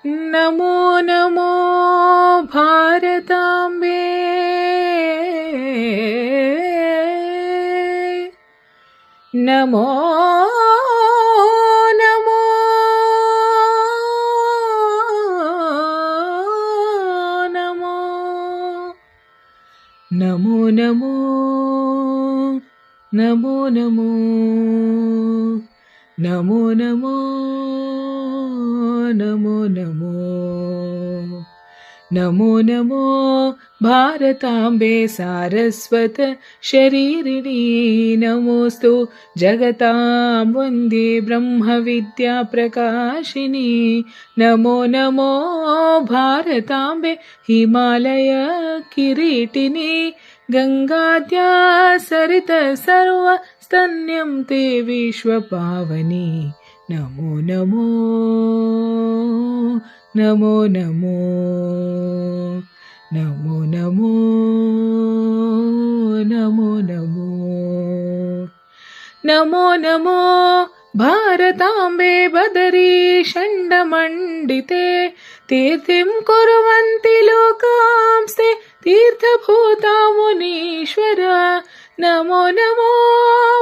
ನಮೋ ನಮೋ ಭಾರತಾಂಬೆ, ನಮೋ ನಮೋ ನಮೋ ನಮೋ ನಮೋ ನಮೋ ನಮೋ ನಮೋ ನಮೋ ನಮೋ ನಮೋ ನಮೋ ನಮೋ ಭಾರತಾಂಬೆ ಸಾರಸ್ವತ ಶರೀರಿಣಿ, ನಮೋಸ್ತು ಜಗತಾಂ ವಂದೇ ಬ್ರಹ್ಮವಿದ್ಯಾ ಪ್ರಕಾಶಿನಿ. ನಮೋ ನಮೋ ಭಾರತಾಂಬೆ ಹಿಮಾಲಯ ಕಿರೀಟಿನಿ, ಗಂಗಾದ್ಯಾ ಸರಿತ ಸರ್ವ ಸ್ತನ್ಯಂ ತೇ ವಿಶ್ವಪಾವನಿ. ನಮೋ ನಮೋ ನಮೋ ನಮೋ ನಮೋ ನಮೋ ನಮೋ ನಮೋ ನಮೋ ನಮೋ ಭಾರತಾಂಬೆ ಬದರಿ ಷಂಡಮಂಡಿತೆ, ತೀರ್ಥಿಂ ಕುರ್ವಂತಿ ಲೋಕಾಂಸ್ತೆ ತೀರ್ಥಭೂತ ಮುನೀಶ್ವರ. ನಮೋ ನಮೋ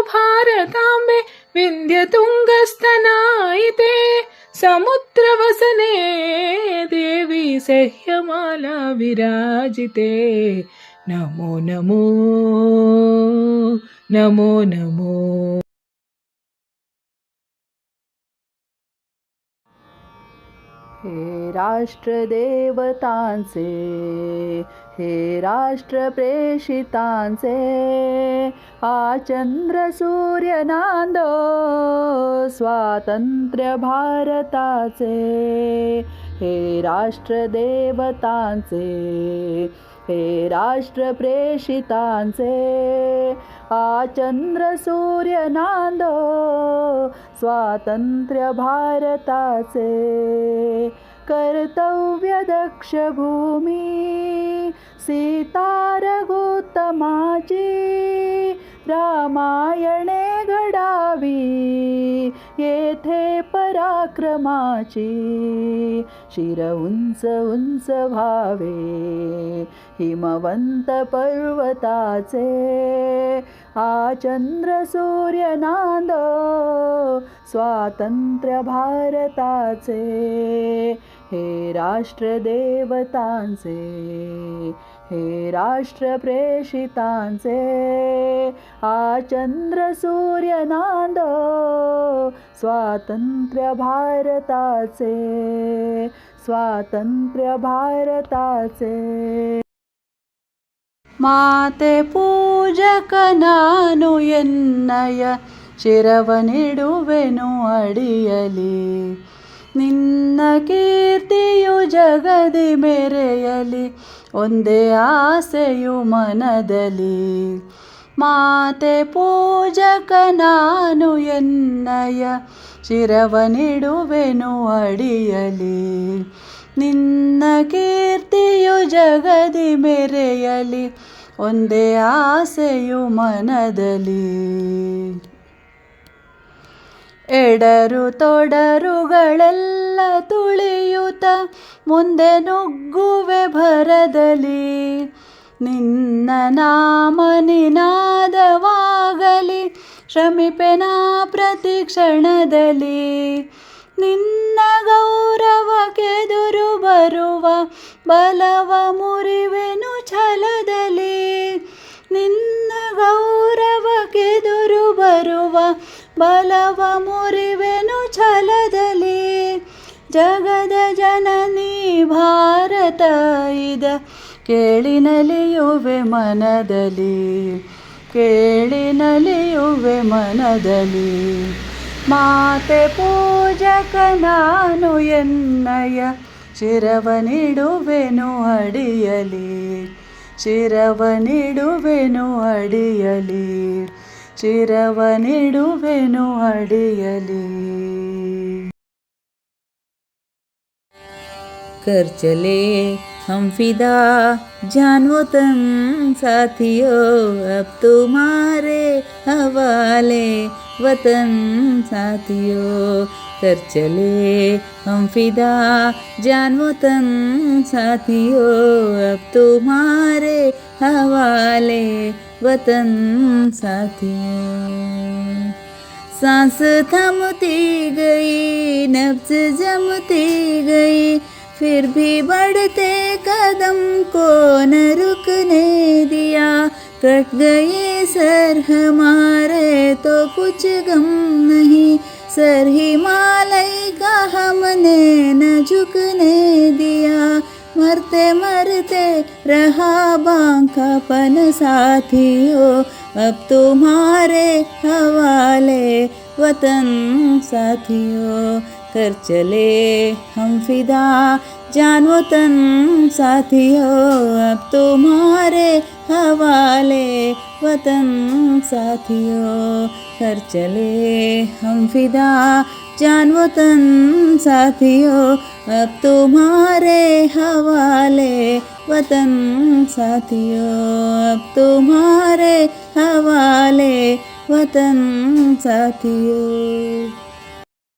ಭಾರತಾಂಬೆ ವಿಂಧ್ಯತುಂಗಸ್ತನಾಯಿತೆ, ಸಮುದ್ರವಸನೆ ದೇವಿ ಸಹ್ಯಮಾಲಾ ವಿರಾಜಿತೆ. ನಮೋ ನಮೋ ನಮೋ ನಮೋ. हे राष्ट्रदेवतांचे, हे राष्ट्रप्रेषितांचे, आ चंद्र सूर्य नांदो स्वातंत्र्य भारताचे. हे राष्ट्रदेवतांचे, हे राष्ट्रप्रेषितांचे, आ चंद्र सूर्य नांदो स्वातंत्र्य भारताचे. कर्तव्य दक्ष भूमी सीता रघुत्तमाची, रामायणे घडावी येथे पराक्रमाची. शिर उंच उंच व्हावे हिमवंत पर्वताचे, आ चंद्र सूर्य नांदो स्वातंत्र्य भारताचे. हे राष्ट्रदेवतांचे, हे राष्ट्रप्रेषितांचे, आ चंद्र सूर्य नांदो स्वातंत्र्य भारताचे, स्वातंत्र्य भारताचे. ಮಾತೆ ಪೂಜಕ ನಾನು ಎನ್ನಯ ಶಿರವನಿಡುವೆನು ಅಡಿಯಲಿ, ನಿನ್ನ ಕೀರ್ತಿಯು ಜಗದಿ ಮೆರೆಯಲಿ ಒಂದೇ ಆಸೆಯು ಮನದಲ್ಲಿ. ಮಾತೆ ಪೂಜಕ ನಾನು ಎನ್ನಯ ಶಿರವನಿಡುವೆನು ಅಡಿಯಲಿ, ನಿನ್ನ ಕೀರ್ತಿಯು ಜಗದಿ ಮೆರೆಯಲಿ ಒಂದೇ ಆಸೆಯು ಮನದಲ್ಲಿ. ಎಡರು ತೊಡರುಗಳೆಲ್ಲ ತುಳಿಯುತ್ತ ಮುಂದೆ ನುಗ್ಗುವೆ ಭರದಲ್ಲಿ, ನಿನ್ನ ನಾಮ ನಿನಾದವಾಗಲಿ ಶ್ರಮಿಪೆನಾ ಪ್ರತಿ ಕ್ಷಣದಲ್ಲಿ. ನಿನ್ನ ಗೌರವಕ್ಕೆದುರು ಬರುವ ಬಲವ ಮುರಿವೆನು ಛಲದಲ್ಲಿ, ನಿನ್ನ ಗೌರವಕ್ಕೆದುರು ಬರುವ ಬಲವ ಮುರಿವೆನು ಛಲದಲ್ಲಿ. ಜಗದ ಜನನಿ ಭಾರತ ಇದ ಕೇಳಿ ನಲಿಯುವೆ ಮನದಲ್ಲಿ, ಕೇಳಿ ನಲಿಯುವೆ ಮನದಲ್ಲಿ. ಮಾತೆ ಪೂಜಕ ನಾನು ಎನ್ನಯ ಶಿರವನಿಡುವೆನು ಅಡಿಯಲಿ, ಶಿರವನಿಡುವೆನು ಅಡಿಯಲಿ, ಶಿರವನಿಡುವೆನು ಅಡಿಯಲಿ. कर चले हम फिदा जान वतन साथियों, अब तुम्हारे हवाले वतन साथियों, कर चले हम फिदा जान वतन साथियों, अब तुम्हारे हवाले वतन साथियों। सांस थमती गई, नब्ज़ जमती गई, फिर भी बढ़ते कदम को न रुकने दिया। कट गए सर हमारे तो कुछ गम नहीं, सर हिमालय का हमने न झुकने दिया। मरते मरते रहा बांकापन साथियों, अब तुम्हारे हवाले वतन साथियों, कर चले हम फिदा जान वतन साथियों, अब तुम्हारे हवाले वतन साथियों, कर चले हम फिदा जान वतन साथियों, अब तुम्हारे हवाले वतन साथियों, अब तुम्हारे हवाले वतन साथियों।